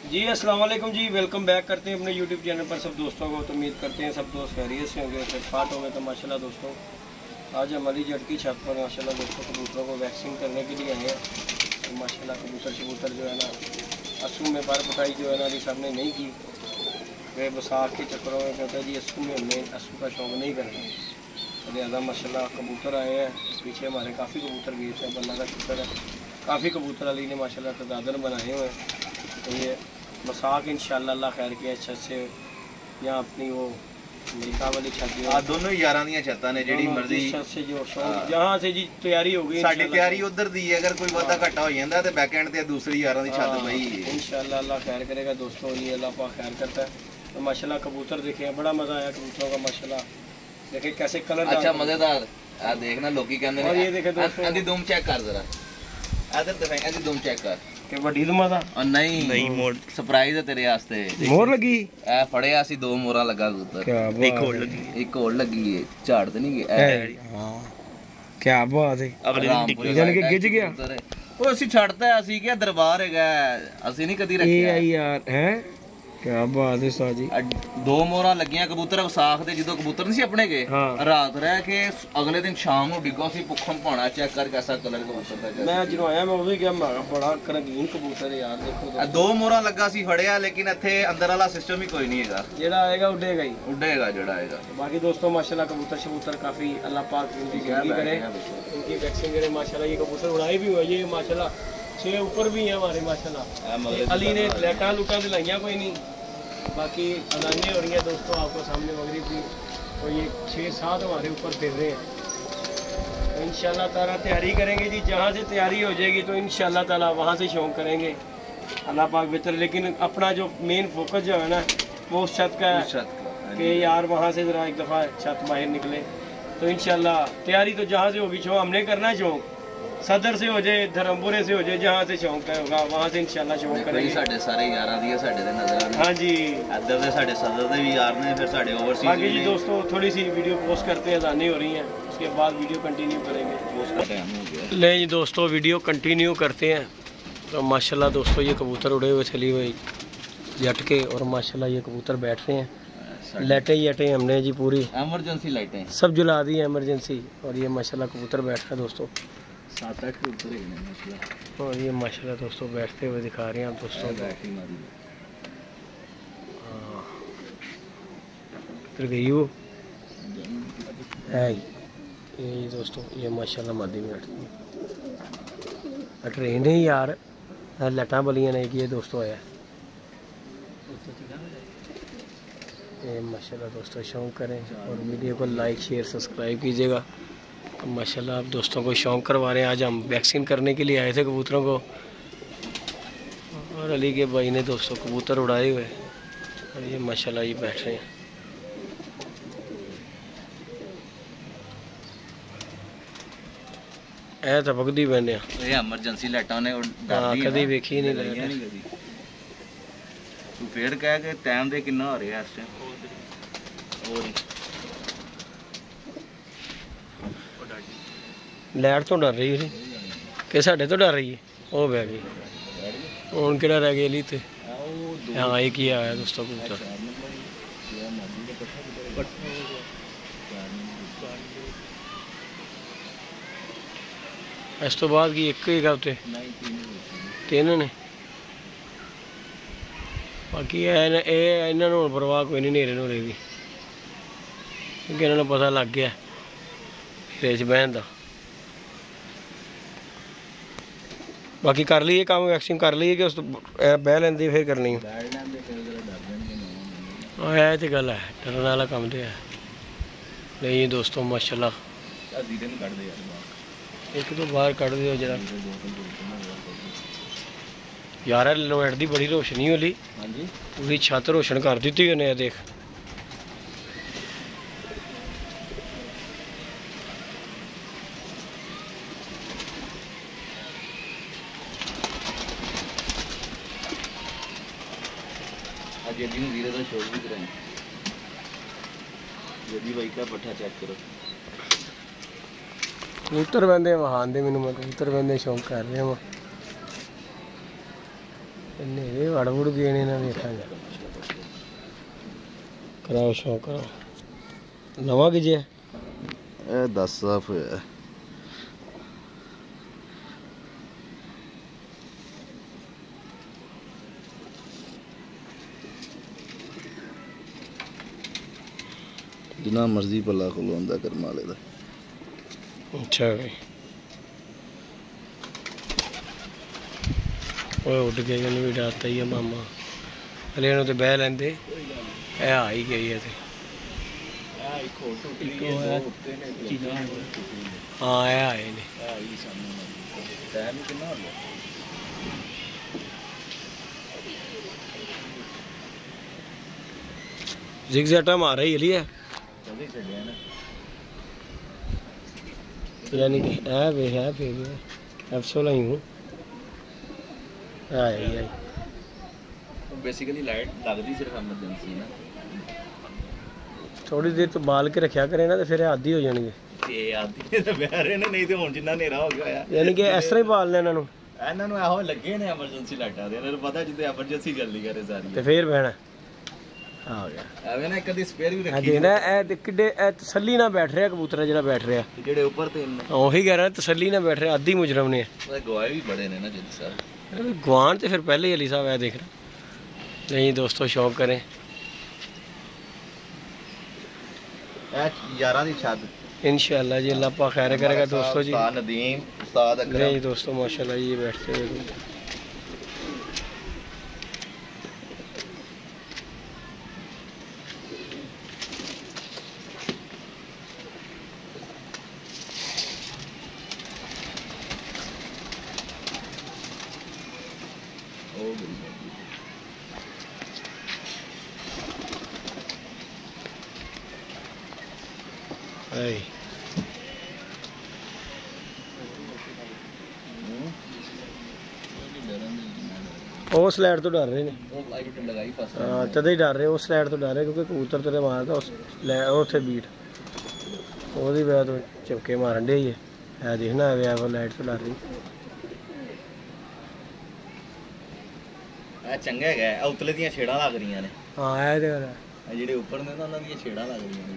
जी अस्सलाम वालेकुम जी, welcome back करते हैं अपने यूट्यूब चैनल पर सब दोस्तों को। तो उम्मीद करते हैं सब दोस्त खैरियत से होंगे, फिटफाट होंगे। तो माशाल्लाह दोस्तों, आज हमारी जट की छत पर माशाल्लाह दोस्तों कबूतरों को वैक्सीन करने के लिए आए हैं। तो माशाल्लाह कबूतर जो है ना, अस्सू में पर पटाई जो है ना अभी सामने नहीं की। वे बसाख के चक्करों में कहते हैं जी अस्सू में हमने अस्सू का शौक़ नहीं करना। लिहाजा माशाल्लाह कबूतर आए हैं। पीछे हमारे काफ़ी कबूतर गए थे, अल्लाह का शुक्र है काफ़ी कबूतर अली ने माशाल्लाह तदादन बनाए हुए हैं। तो ये बसाख इंशाल्लाह अल्लाह खैर किया छत से यहाँ अपनी वो अमेरिका वाली छत आ दोनों ही 11 ਦੀਆਂ ਛੱਤਾਂ ਨੇ ਜਿਹੜੀ ਮਰਜ਼ੀ छत से जो शौक जहाँ से जी तैयारी हो गई। ਸਾਡੀ ਤਿਆਰੀ ਉਧਰ ਦੀ ਹੈ, ਅਗਰ ਕੋਈ ਵਾਧਾ ਘਾਟਾ ਹੋ ਜਾਂਦਾ ਤੇ ਬੈਕ ਐਂਡ ਤੇ ਦੂਸਰੀ 11 ਦੀ ਛੱਤ ਪਈ इंशाल्लाह अल्लाह खैर करेगा दोस्तों। ये अल्लाह पाक खैर करता है। तो माशाल्लाह कबूतर देखे बड़ा मज़ा आया कबूतरों का माशाल्लाह। देखे कैसे कलर अच्छा मजेदार। आ देखना लोकी कहंदे और ये देखे ने दोस्तों, आंदी दूम चेक कर जरा इधर दिखाई, आंदी दूम चेक कर कि बड़ी दुमा था और नहीं मोड़ सरप्राइज है तेरे वास्ते। मोर लगी ए फड़िया सी दो मोरा लगा कबूतर, क्या एक और लगी है झाड़ तो नहीं गया। हां क्या बात है, अगले दिन निकल जाने के गिज गया ਉਹ ਅਸੀਂ ਛੱਡਦਾ ਅਸੀਂ ਕਿਹਾ ਦਰਬਾਰ ਹੈਗਾ, ਅਸੀਂ ਨਹੀਂ ਕਦੀ ਰੱਖਿਆ यार है। क्या बात है साजी। ਦੋ ਮੋਹਰਾਂ ਲੱਗੀਆਂ ਕਬੂਤਰ ਵਿਸਾਖ ਦੇ, ਜਦੋਂ ਕਬੂਤਰ ਨਹੀਂ ਸੀ ਆਪਣੇ ਕੇ ਰਾਤ ਰਹਿ ਕੇ ਅਗਲੇ ਦਿਨ ਸ਼ਾਮ ਨੂੰ ਡਿੱਗੋ ਸੀ ਭੁੱਖਣ ਪਾਣਾ ਚੈੱਕ ਕਰ ਕੈਸਾ ਕਲਰ ਕਬੂਤਰ ਦਾ। ਮੈਂ ਜਦੋਂ ਆਇਆ ਮੈਂ ਉਹ ਵੀ ਕਿਹਾ ਮੈਂ ਬੜਾ ਰੰਗੀਨ ਕਬੂਤਰ ਹੈ ਯਾਰ। ਦੇਖੋ ਦੋ ਮੋਹਰਾਂ ਲੱਗਾ ਸੀ ਫੜਿਆ, ਲੇਕਿਨ ਇੱਥੇ ਅੰਦਰ ਵਾਲਾ ਸਿਸਟਮ ਹੀ ਕੋਈ ਨਹੀਂ ਹੈਗਾ। ਜਿਹੜਾ ਆਏਗਾ ਉੱਡੇਗਾ ਹੀ ਉੱਡੇਗਾ ਜਿਹੜਾ ਆਏਗਾ। बाकी दोस्तों माशाल्लाह कबूतर शबूतर काफ़ी अल्लाह पाक इनकी ज़िंदगी करे, इनकी वैक्सीन करे माशाल्लाह। ये कबूतर उड़ाई भी हुआ, ये माशाल्लाह 6 ऊपर भी है हमारे माशाल्लाह। अली ने लाइटा लूटा दिलाइया कोई नहीं, बाकी अदाने हो रही हैं दोस्तों आपको सामने मगरिब की। तो ये 6-7 हमारे ऊपर फिर रहे हैं। तो इंशाल्लाह ताला तैयारी करेंगे जी, जहाँ से तैयारी हो जाएगी तो इंशाल्लाह ताला वहाँ से शौक़ करेंगे अल्लाह पाक बेहतर। लेकिन अपना जो मेन फोकस जो है ना वो उस छत का है कि यार वहाँ से ज़रा एक दफ़ा छत बाहर निकले। तो इंशाल्लाह तैयारी तो जहाँ से होगी शौक़ हमने करना है। शौक़ सदर से हो जाए, धर्मपुरे से हो जाए, जहाँ से शौक़ है होगा वहाँ से इंशाल्लाह शौक़ करेंगे। साढ़े सारे यारां दी साढ़े दे नज़र हाँ जी, इधर दे साढ़े सदर दे भी यार ने, फिर साढ़े ओवरसीज। बाकी जी दोस्तों थोड़ी सी वीडियो पोस्ट करते हैं, अज़ानें हो रही हैं, उसके बाद वीडियो कंटिन्यू करेंगे। पोस्ट का टाइम हो गया। ले जी दोस्तों वीडियो कंटिन्यू करते हैं। तो माशाल्लाह दोस्तों ये कबूतर उड़े हुए चली हुई जट के, और माशाल्लाह ये कबूतर बैठ रहे हैं। लाइटें हमने जी पूरी एमरजेंसी लाइटें सब जला दी है एमरजेंसी। और ये माशाल्लाह कबूतर बैठ रहा है दोस्तों, 7-8 कबूतर हैं माशाल्लाह। और ये माशाल्लाह दोस्तों बैठते हुए दिखा रहे हैं आप दोस्तों। इधर गई वो है ये दोस्तों, ये माशाल्लाह मादी में बैठती ट्रेन है यार, लाइटा बलियाँ नहीं कि ये दोस्तों आया ये माशाल्लाह दोस्तों। शौक़ करें और वीडियो को लाइक शेयर सब्सक्राइब कीजिएगा। माशाल्लाह आप दोस्तों को शौक़ करवा रहे हैं। आज हम वैक्सीन करने के लिए आए थे कबूतरों को, और अली के भाई ने दोस्तों कबूतर उड़ाए हुए, और ये माशाल्लाह ये बैठ रहे हैं। ऐ तो भगदी बने ये एमरजेंसी लाइटां ने कभी वेखी नहीं लाइट। तू फिर कह के टाइम दे कितना हो रहा है इस टाइम। और लाइट तो डर रही है कि साढ़े तो डर रही है, वो बह गई हूँ कि रह गई लीते। हाँ एक ही आया दोस्तों कबूतर। इस तो बाद की एक ही हफ्ते 3 ने। बाकी इन्होंने हूँ परवाह कोई नहीं नेरे नूरे की, क्योंकि इन्होंने पता लग गया नेरे च बहन का। बाकी कर लीए काम, वैक्सीन कर लीए कि उस बह लेंदी फिर करनी। हाँ यह तो गल है, डरने वाला काम तो है नहीं दोस्तों। माशाल्लाह एक तो बाहर कढ़ दो जरा यार, लाइट की बड़ी रोशनी होली पूरी छत रोशन कर दी उन्हें। देख जल्दी में धीरे शोर भी कराएं। जल्दी भाई का पट्ठा चेक करो। कबूतर बंदे वहां दे मैनू, मैं कबूतर बंदे शौक कर रहा वहाँ। नेरे वड़ वुड़ गए ने ना देखा कराओ शौक कराओ नवा कि जे 10 साफ होया जिना मर्जी पला खुलवांदा करमाले दा। अच्छा भाई ओए उठ गए जन भी डरता ही है मामा हले तो बह लेंदे ए आ ही गई है हाँ ए आए ने जिगजैटा मार रही है यानी कि है फिर F16 ही हूँ आई बेसिकली लाइट लगदी सिर्फ एमरजेंसी ना थोड़ी देर तो बाल के रखा करे ना तो फिर आदी हो जाएंगे ये आदी तो बह रहे ने नहीं तो हुन जिन्ना नेरा हो गया यानी कि इस तरह ही पाल लेना ਇਹਨਾਂ ਨੂੰ ਇਹੋ ਲੱਗੇ ਨੇ ਐਮਰਜੈਂਸੀ ਲਾਈਟਾਂ ਦੇ ਇਹਨਾਂ ਨੂੰ ਪਤਾ ਜਿੱਦੇ ਐਮਰਜੈਂਸੀ ਜਲਦੀ ਕਰੇ ਸਾਰੀ ਤੇ ਫੇਰ ਬਹਿਣਾ ਆ ਗਿਆ ਐਵੇਂ ਨਾ ਕਦੀ ਸਪੇਅਰ ਵੀ ਰੱਖੀ ਦੇਖਣਾ ਇਹ ਕਿੱਡੇ ਤਸੱਲੀ ਨਾਲ ਬੈਠ ਰਿਹਾ ਕਬੂਤਰ ਜਿਹੜਾ ਬੈਠ ਰਿਹਾ ਜਿਹੜੇ ਉੱਪਰ ਤੇ ਉਹੀ ਕਹਿ ਰਿਹਾ ਤਸੱਲੀ ਨਾਲ ਬੈਠ ਰਿਹਾ ਆਦੀ ਮੁਜਰਮ ਨੇ ਗਵਾਏ ਵੀ ਬੜੇ ਨੇ ਨਾ ਜਿੱਦ ਸਾਹਿਬ ਗਵਾਨ ਤੇ ਫਿਰ ਪਹਿਲੇ ਹੀ ਅਲੀ ਸਾਹਿਬ ਇਹ ਦੇਖ रहे नहीं दोस्तों शौक करें यारा दी छत इंशाल्लाह जी अल्लाह पाक खैर करेगा दोस्तों जी नदीम उस्ताद अकरम जी दोस्तों माशाल्लाह ये बैठते हुए ਉਹ ਸਲਾਈਡ ਤੋਂ ਡਰ ਰਹੇ ਨੇ ਹਾਂ ਤਦੇ ਹੀ ਡਰ ਰਹੇ ਉਹ ਸਲਾਈਡ ਤੋਂ ਡਰ ਰਹੇ ਕਿਉਂਕਿ ਕਬੂਤਰ ਤੇਰੇ ਮਾਰਦਾ ਉਸ ਉੱਥੇ ਬੀਟ ਉਹਦੀ ਵਜ੍ਹਾ ਤੋਂ ਚੁੱਕੇ ਮਾਰਨ ਡੇ ਹੀ ਹੈ ਦੇਖਣਾ ਹੈ ਉਹ ਲਾਈਟ ਤੋਂ ਡਰ ਰਹੀ ਆ ਚੰਗਾ ਹੈਗਾ ਉਤਲੇ ਦੀਆਂ ਛੇੜਾਂ ਲੱਗ ਰਹੀਆਂ ਨੇ ਹਾਂ ਇਹ ਤੇ ਗੱਲ ਹੈ ਜਿਹੜੇ ਉੱਪਰ ਨੇ ਉਹਨਾਂ ਦੀਆਂ ਛੇੜਾਂ ਲੱਗ ਰਹੀਆਂ ਨੇ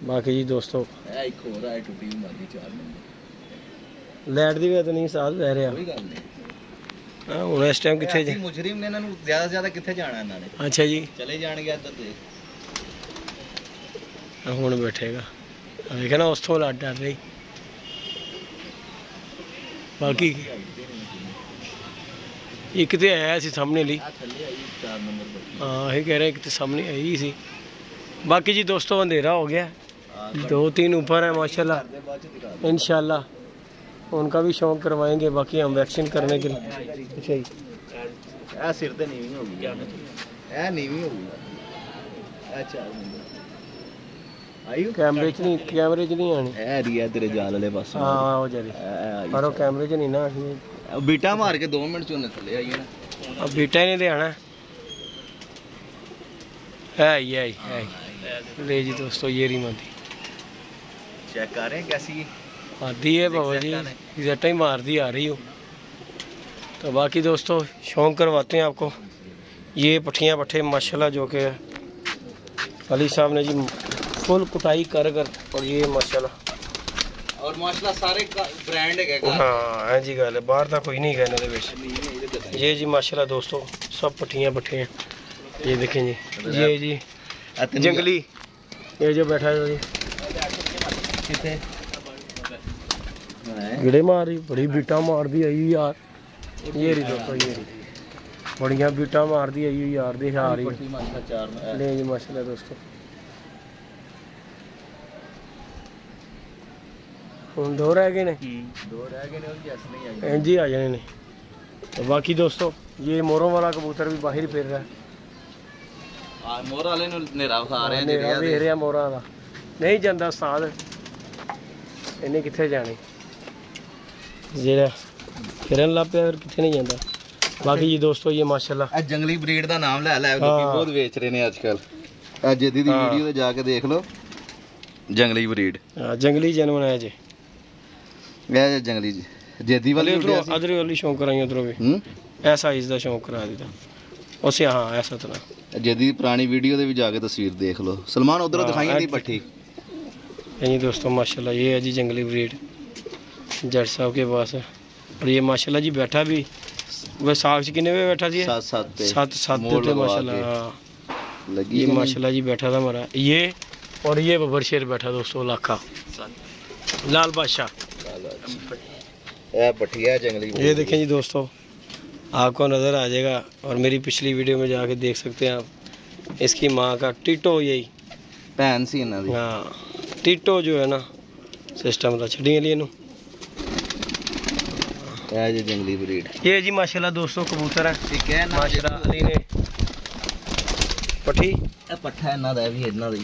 ਬਾਕੀ ਜੀ ਦੋਸਤੋ ਇਹ ਇੱਕ ਹੋਰ ਆ ਟੁੱਟੀ ਵੀ ਮਾਰਦੀ 4 ਨੰਬਰ ਲਾਈਟ ਦੀ ਵਜ੍ਹਾ ਤੋਂ ਨਹੀਂ ਸਾਥ ਲੈ ਰਿਹਾ ਕੋਈ ਗੱਲ ਨਹੀਂ ਹਾਂ ਹੁਣ ਇਸ ਟਾਈਮ ਕਿੱਥੇ ਜਾ ਮੁਜਰਿਮ ਨੇ ਇਹਨਾਂ ਨੂੰ ਜ਼ਿਆਦਾ ਕਿੱਥੇ ਜਾਣਾ ਇਹਨਾਂ ਨੇ ਅੱਛਾ ਜੀ ਚਲੇ ਜਾਣਗੇ ਇੱਧਰ ਤੇ ਹੁਣ ਬੈਠੇਗਾ ਵੇਖਿਆ ਨਾ ਉਸ ਤੋਂ ਲੱਡ ਡਰ ਰਹੀ ਬਾਕੀ ਇੱਕ ਤੇ ਆਇਆ ਸੀ ਸਾਹਮਣੇ ਲਈ ਥੱਲੇ ਆਈ 4 ਨੰਬਰ ਹਾਂ ਇਹ ਕਹਿ ਰਹੇ ਇੱਕ ਤੇ सामने आई सी बाकी जी दोस्तों अंधेरा हो गया 2-3 ऊपर है माशाल्लाह इंशाल्लाह उनका भी शौक करवाएंगे बाकी हम वैक्सीन करने के लिए अच्छा जी सिर ते नीवी हो गई ए नीवी हो गई अच्छा आयु कैमरे च नहीं आनी ए रिया तेरे जाल वाले पास हां हो जा रही पर वो कैमरे च नहीं ना आनी बीटा मार के 2 मिनट चोने थले आई ना अब बीटा ही नहीं दे आना है ले जी दोस्तों ये रही मादी चेक कर रहे हैं कैसी आती है बाबा जी रिजल्ट ही मार दी आ रही हो तो बाकी दोस्तों शौक करवाते हैं आपको ये पट्ठियाँ पट्ठे माशाल्लाह जो कि अली साहब ने जी फुल कुटाई कर और ये माशाल्लाह और माशाल्लाह सारे ब्रांड है हाँ जी गल है बाहर का कोई नहीं कहने दे ये जी माशाल्लाह दोस्तों सब पट्ठियाँ पट्ठे हैं ये देखें जी ये जी जंगली ये जो बैठा है जी गिड़े मार रही बड़ी बीटा मार दी आई यार ये रही दोस्तों ये रही बड़िया बीटा मार दी आई यार दिखा रही ले जी माशाल्लाह दोस्तों हुण 2 रह गए ने इंज ही आ जाने ने तो बाकी दोस्तों ये मोरों वाला कबूतर भी बाहर फिर रहा है मोर वाले नेरा खा रहे देख रहा मोरा का नहीं जाता उस्ताद इन्हें कितने जाने जेड़ा फिरन लग पिया फिर कितने नहीं जाता बाकी जी दोस्तों ये माशाल्लाह जंगली ब्रीड का नाम लै लै बहुत बेच रहे हैं आजकल जेदी दी वीडियो ते जाके देख लो जंगली ब्रीड जंगली जानवर है जी जंगली जेदी वाली अदर वाली शौक कराई उधरों भी ऐसा इसका शौक करा दिता उसे। हाँ ऐसा तरह जदी पुरानी वीडियो दे भी जाके तस्वीर देख लो सलमान उधर दिखाई नहीं पट्टी। जी दोस्तों माशाल्लाह ये है जी जंगली ब्रीड जट साहब के पास है। और ये माशाल्लाह जी बैठा भी वह साग से कितने पे बैठा जी? 7 माशाल्लाह लगी। ये माशाल्लाह जी बैठा था हमारा ये। और ये बब्बर शेर बैठा दोस्तों लाखा लाल बादशाह पठिया जंगली। ये देखें जी दोस्तों आपको नज़र आ जाएगा। और मेरी पिछली वीडियो में जाके देख सकते हैं आप। इसकी माँ का टीटो यही भैन सी इन्हां दी। हाँ टीटो जो है ना सिस्टम का छड़ियां लिए जी जंगली ब्रीड। ये जी माशाल्लाह दोस्तों कबूतर है। ठीक है माशाल्लाह अली ने पठी पट्ठा इन्हां दा भी इन्हां दा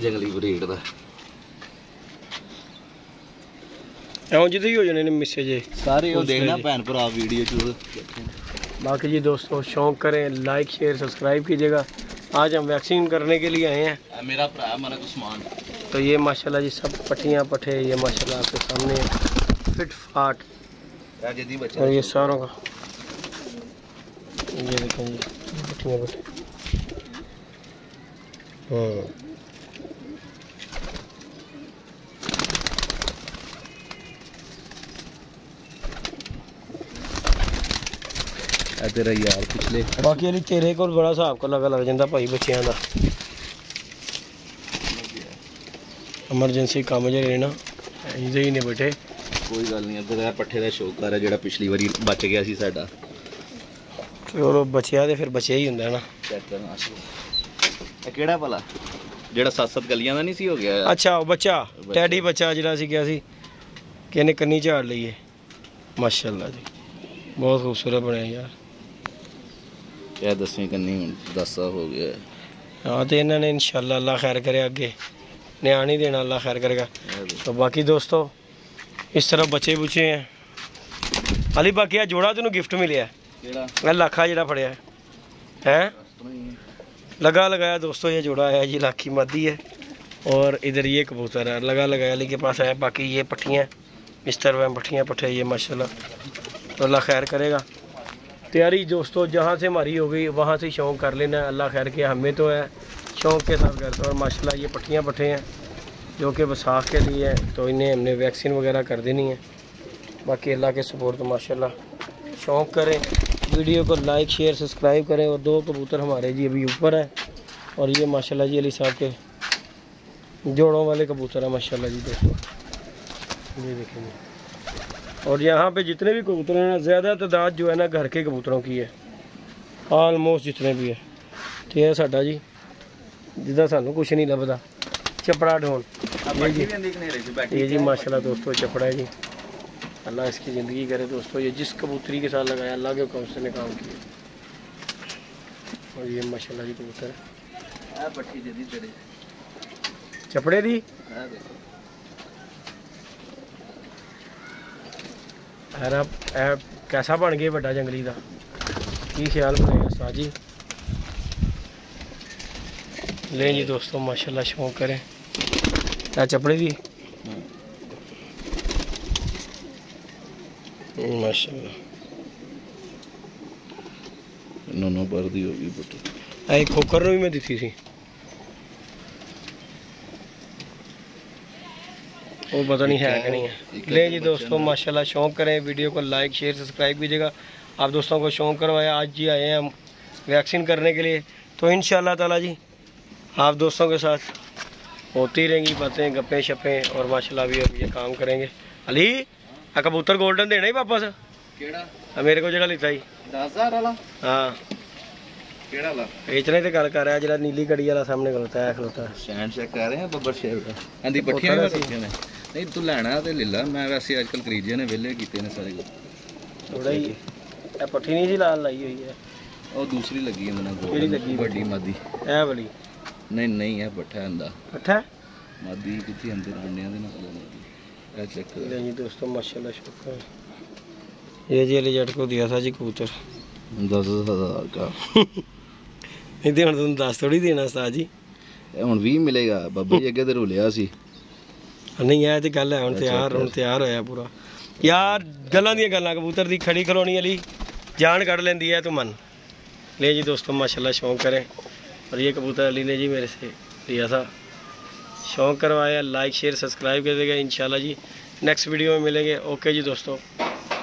जंगली ब्रीड दा। एवं जिदे ही हो जाने ने मिसे जे सारे वो देखना भैन भरा वीडियो च। बाकी जी दोस्तों शौक करें लाइक शेयर सब्सक्राइब कीजिएगा। आज हम वैक्सीन करने के लिए आए हैं। मेरा भरा मना को सामान तो ये माशाल्लाह जी सब पट्टियाँ पट्ठे ये माशाल्लाह आपके सामने फिट फाट। और ये सारों का ये देखें जी पट्टियाँ पट्टे। तेरा यार पिछले बाकी अली तेरे को बड़ा हिसाब का लग जाता भाई बच्चों का एमरजेंसी काम जे ना इधर ही ने बैठे। कोई गल नहीं अगर पट्ठे का शौकार है जो पिछली बारी बच गया सी साडा। चलो बचिया तो फिर बचिया ही होंगे ना। चेक करना केड़ा भला जेड़ा 7-7 गलियां दा नहीं सी हो गया। अच्छा वो बच्चा टैडी बच्चा जिहड़ा सी क्या सी कि इन्हें कन्नी झाड़ ली है। माशाल्लाह जी बहुत खूबसूरत बनया यार। क्या 10वीं कन्नी 10 साल हो गया। हाँ तो इन्होंने इंशाल्लाह अल्लाह खैर करे आगे न्याण ही देना अल्लाह खैर करेगा। तो बाकी दोस्तों इस तरह बच्चे बुच्चे हैं। अली बाकी आ जोड़ा तेन गिफ्ट मिले है लाखा जो फड़िया है लगा लगाया दोस्तों। ये जोड़ा है जी लाखी मादी है। और इधर ये कबूतर है लगा लगाया अली के पास है। बाकी ये पट्टियाँ इस तरह पट्टियाँ पट्टे ये माशाल्लाह तो अल्लाह खैर करेगा। तैयारी दोस्तों जहाँ से हमारी हो गई वहाँ से शौक़ कर लेना है। अल्लाह खैर किया हमें तो है शौक़ के साथ करते हैं। और माशाल्लाह ये पट्टियाँ पट्टे हैं जो कि बैसाख के लिए है तो इन्हें हमने वैक्सीन वगैरह कर देनी है। बाकी अल्लाह के सपोर्ट तो माशाल्लाह शौक़ करें वीडियो को लाइक शेयर सब्सक्राइब करें। और 2 कबूतर हमारे जी अभी ऊपर है। और ये माशाल्लाह जी अली साहब के जोड़ों वाले कबूतर है माशाल्लाह जी दोस्तों ये देखेंगे। और यहाँ पे जितने भी कबूतर हैं ना ज़्यादा तादाद जो है ना घर के कबूतरों की है आलमोस्ट जितने भी है। तो यह साडा जी जिदा सानू कुछ नहीं लभदा चपड़ा ढोल ये जी माशाल्लाह दोस्तों चपड़ा है जी। अल्लाह इसकी ज़िंदगी करे दोस्तों। ये जिस कबूतरी के साथ लगाया अल्लाह के हुक्म से ने काम किया। और ये माशाल्लाह जी कबूतर चपड़े दी यार कैसा बन गया बड़ा जंगली का की ख्याल बनाएगा उस्ताद जी। ले जी दोस्तों माशाल्लाह शौक करें चपड़े दी माशाल्लाह नो बर्दी होगी बट एक खोकर भी मैं दी थी वो पता नहीं है कि नहीं है। ले जी दोस्तों माशाल्लाह शौक़ करें वीडियो को लाइक शेयर सब्सक्राइब कीजिएगा। आप दोस्तों को शौक़ करवाया आज जी आए हैं हम वैक्सीन करने के लिए। तो इंशाल्लाह ताला जी आप दोस्तों के साथ होती रहेंगी बातें गप्पें शप्पें। और माशाल्लाह भी अब ये काम करेंगे। अली आ कबूतर गोल्डन देना ही वापस मेरे को जगह लिता ही 10,000 वाला। हाँ बेचने की गल कर रहा है जो नीली कड़ी वाला सामने खलोता है स्टैंड चेक कर रहे हैं बब्बर शेर का आंदी पट्टियां ने नहीं तू लेना ते ले ला। मैं वैसे आजकल खरीदे ने वेले कीते ने सारे थोड़ा ही ए पट्टी नहीं जी लाल लाई हुई है और दूसरी लगी है मैंने केड़ी लगी बड़ी मादी ए वाली नहीं है पट्ठा अंदा पट्ठा मादी कितनी अंदर अंडियां दे ना ए चेक कर ले जी दोस्तों माशाल्लाह शुक्र ये जी अली जट को दिया था जी कबूतर 10,000 का नहीं तो तुम 10 थोड़ी देना उस्ताद जी ਹੁਣ 20 ਮਿਲੇਗਾ ਬੱਬੇ ਜੀ ਅੱਗੇ ਤੇ ਰੁਲਿਆ ਸੀ नहीं है तो गल है हूँ तैयार होया पूरा यार गल्लां दी गल्लां कबूतर दी खड़ी खलोनी अली जान काट लेंदी है तो मन ले जी दोस्तों, माशाल्लाह शौक़ करें। और ये कबूतर अली ने जी मेरे से लिया था, शौक़ करवाया। लाइक शेयर सब्सक्राइब कर देगा इंशाल्लाह जी। नेक्स्ट वीडियो में मिलेंगे। ओके जी दोस्तों,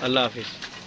अल्लाह हाफिज़।